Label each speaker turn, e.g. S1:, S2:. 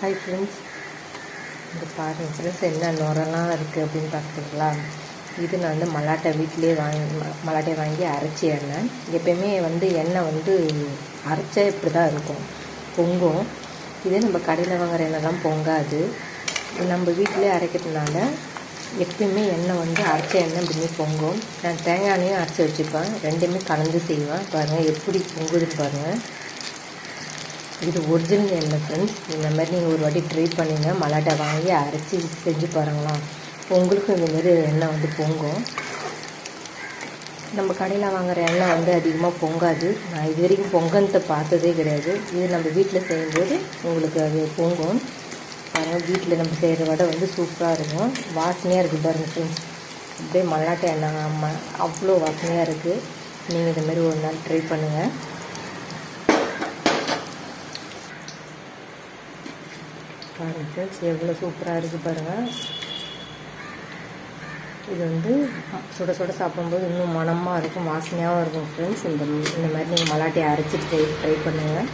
S1: Hi friends, இங்கே பாருங்கள் friends, என்ன நுரெல்லாம் இருக்குது அப்படின்னு பார்க்குறீங்களா? இது நான் வந்து மல்லாட்டை வாங்கி அரைச்சி எண்ணெய். எப்பயுமே எண்ணெய் அரைச்சா இப்படி தான் இருக்கும், பொங்கும். இதே நம்ம கடையில் வாங்குகிற எண்ணெய்லாம் பொங்காது. நம்ம வீட்டிலே அரைக்கிறதுனால எப்பயுமே எண்ணெய் அரைச்ச எண்ணெய் இப்படிமே பொங்கும். நான் தேங்காய் எண்ணெயும் அரைச்சி வச்சுப்பேன், ரெண்டுமே கலந்து செய்வேன். பாருங்கள் எப்படி பொங்குதுன்னு பாருங்கள். இது ஒரிஜினல் எண்ணெய் ஃப்ரெண்ட்ஸ். இந்த மாதிரி நீங்கள் ஒரு வாட்டி ட்ரை பண்ணுங்க, மல்லாட்டை வாங்கி அரைச்சி செஞ்சு பாருங்களா, உங்களுக்கும் இந்தமாரி எண்ணெய் பொங்கும். நம்ம கடையில் வாங்குகிற எண்ணெய் அதிகமாக பொங்காது. நான் இது வரைக்கும் பொங்கத்தை பார்த்ததே கிடையாது. இது நம்ம வீட்டில் செய்யும்போது உங்களுக்கு அது பொங்கும். பாருங்கள், வீட்டில் நம்ம செய்கிற வடை சூப்பராக இருக்கும், வாசனையாக இருக்குது பாருங்கள் ஃப்ரெண்ட்ஸ். அப்படியே மல்லாட்டை எண்ணெய் அவ்வளோ வாசனையாக இருக்குது. நீங்கள் இந்தமாரி ஒரு நாள் ட்ரை பண்ணுங்கள். பாருங்கள் ஃப்ரெண்ட்ஸ், எவ்வளோ சூப்பராக இருக்குது பாருங்கள். இது சுட சுட சாப்பிடும்போது இன்னும் மணமாக இருக்கும், வாசனையாகவும் இருக்கும் ஃப்ரெண்ட்ஸ். இந்த மாதிரி நீங்கள் மல்லாட்டையை அரைச்சிட்டு ட்ரை பண்ணுங்கள்.